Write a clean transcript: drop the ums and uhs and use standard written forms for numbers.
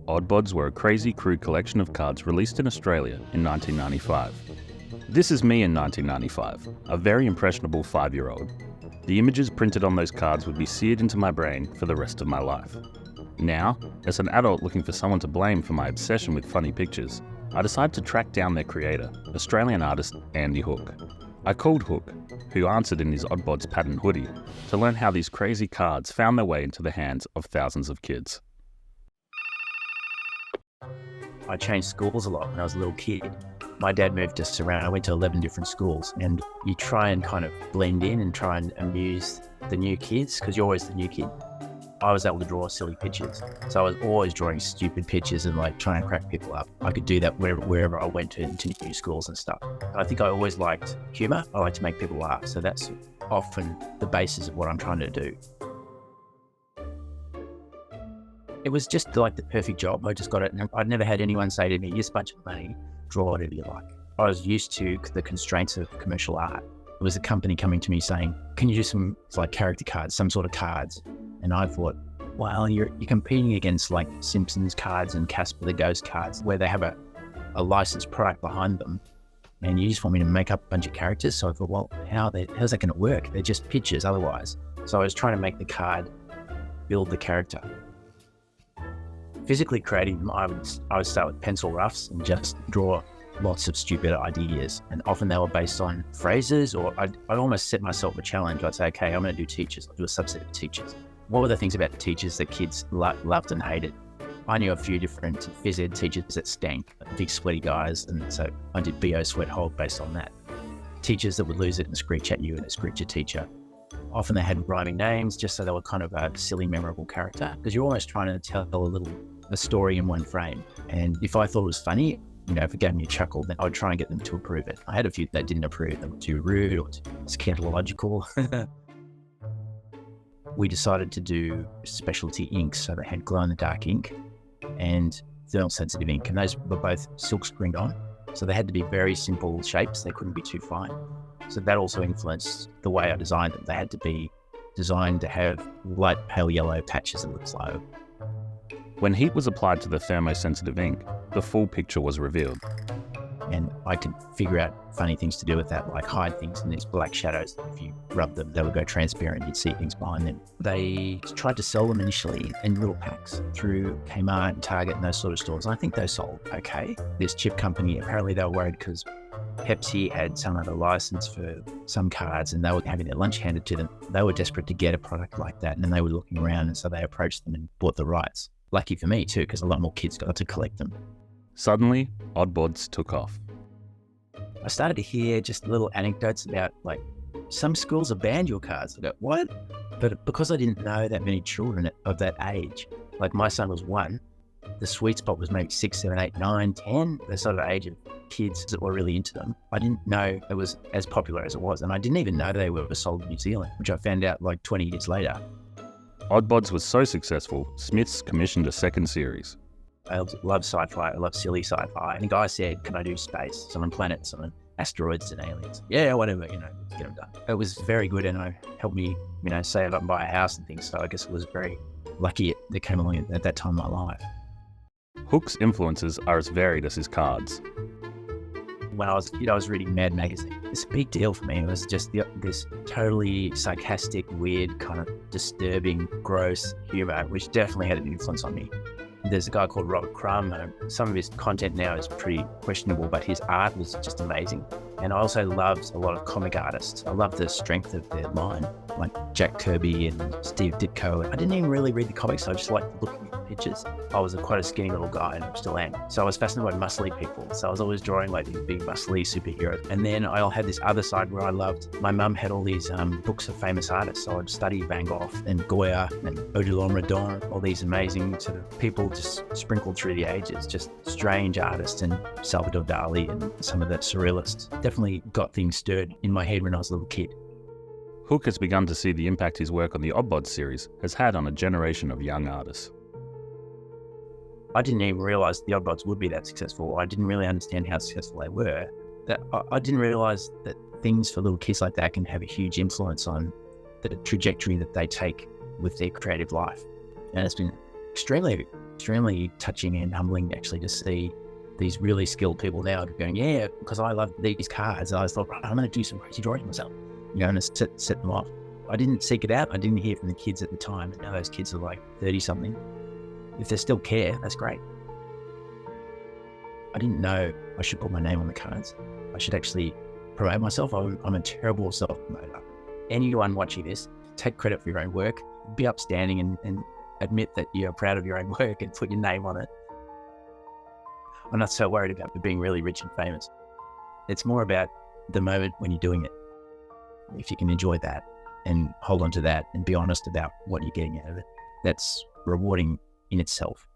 Oddbodz were a crazy, crude collection of cards released in Australia in 1995. This is me in 1995, a very impressionable 5-year-old. The images printed on those cards would be seared into my brain for the rest of my life. Now, as an adult looking for someone to blame for my obsession with funny pictures, I decided to track down their creator, Australian artist Andy Hook. I called Hook, who answered in his Oddbodz pattern hoodie, to learn how these crazy cards found their way into the hands of thousands of kids. I changed schools a lot when I was a little kid. My dad moved us around. I went to 11 different schools, and you try and kind of blend in and try and amuse the new kids because you're always the new kid. I was able to draw silly pictures. So I was always drawing stupid pictures and like trying to crack people up. I could do that wherever I went into new schools and stuff. I think I always liked humor. I like to make people laugh. So that's often the basis of what I'm trying to do. It was just like the perfect job. I just got it. And I'd never had anyone say to me, here's a bunch of money, draw whatever you like. I was used to the constraints of commercial art. It was a company coming to me saying, can you do some like character cards, some sort of cards? And I thought, well, you're competing against like Simpsons cards and Casper the Ghost cards where they have a licensed product behind them. And you just want me to make up a bunch of characters. So I thought, well, how's that going to work? They're just pictures otherwise. So I was trying to make the card build the character. Physically creating them, I would start with pencil roughs and just draw lots of stupid ideas. And often they were based on phrases, or I'd almost set myself a challenge. I'd say, okay, I'm going to do teachers. I'll do a subset of teachers. What were the things about teachers that kids loved and hated? I knew a few different phys ed teachers that stank, big sweaty guys. And so I did BO sweat hold based on that. Teachers that would lose it and screech at you and screech a teacher. Often they had rhyming names just so they were kind of a silly, memorable character because you're almost trying to tell a story in one frame. And if I thought it was funny, if it gave me a chuckle, then I'd try and get them to approve it. I had a few that didn't approve. They were too rude or too scatological. We decided to do specialty inks. So they had glow-in-the-dark ink and thermal sensitive ink. And those were both silk screened on. So they had to be very simple shapes. They couldn't be too fine. So that also influenced the way I designed them. They had to be designed to have light pale yellow patches that would flow. When heat was applied to the thermosensitive ink, the full picture was revealed. And I could figure out funny things to do with that, like hide things in these black shadows. If you rub them, they would go transparent. You'd see things behind them. They tried to sell them initially in little packs through Kmart and Target and those sort of stores. And I think those sold okay. This chip company, apparently they were worried because Pepsi had some other license for some cards and they were having their lunch handed to them. They were desperate to get a product like that, and then they were looking around, and so they approached them and bought the rights. Lucky for me too, because a lot more kids got to collect them. Suddenly, Oddbodz took off. I started to hear just little anecdotes about like some schools have banned your cards. I go, what? But because I didn't know that many children of that age, like my son was 1, the sweet spot was maybe 6, 7, 8, 9, 10, the sort of age of kids that were really into them. I didn't know it was as popular as it was. And I didn't even know they were sold in New Zealand, which I found out like 20 years later. Oddbodz was so successful, Smiths commissioned a second series. I love sci-fi. I love silly sci-fi. And the guy said, can I do space? Some on planets, some on asteroids and aliens. Yeah, whatever, let's get them done. It was very good, and it helped me, save up and buy a house and things. So I guess it was very lucky that came along at that time in my life. Hook's influences are as varied as his cards. When I was a kid, I was reading Mad Magazine. It's a big deal for me. It was just this totally sarcastic, weird, kind of disturbing, gross humor, which definitely had an influence on me. There's a guy called Robert Crumb. Some of his content now is pretty questionable, but his art was just amazing. And I also loved a lot of comic artists. I loved the strength of their line, like Jack Kirby and Steve Ditko. I didn't even really read the comics. I just liked looking at the pictures. I was quite a skinny little guy, and I still am. So I was fascinated by muscly people. So I was always drawing like these big muscly superheroes. And then I had this other side where I loved, my mum had all these books of famous artists. So I'd study Van Gogh and Goya and Odilon Redon, all these amazing sort of people just sprinkled through the ages, just strange artists, and Salvador Dali and some of the surrealists. Definitely got things stirred in my head when I was a little kid. Hook has begun to see the impact his work on the Oddbodz series has had on a generation of young artists. I didn't even realize the Oddbodz would be that successful. I didn't really understand how successful they were. I didn't realize that things for little kids like that can have a huge influence on the trajectory that they take with their creative life. And it's been extremely extremely touching and humbling actually to see these really skilled people now going, yeah, because I love these cards. I thought, right, I'm going to do some crazy drawing myself, and set them off. I didn't seek it out. I didn't hear from the kids at the time. And now those kids are like 30 something. If they still care, that's great. I didn't know I should put my name on the cards. I should actually promote myself. I'm a terrible self-promoter. Anyone watching this, take credit for your own work, be upstanding and admit that you're proud of your own work and put your name on it. I'm not so worried about being really rich and famous. It's more about the moment when you're doing it. If you can enjoy that and hold on to that and be honest about what you're getting out of it, that's rewarding in itself.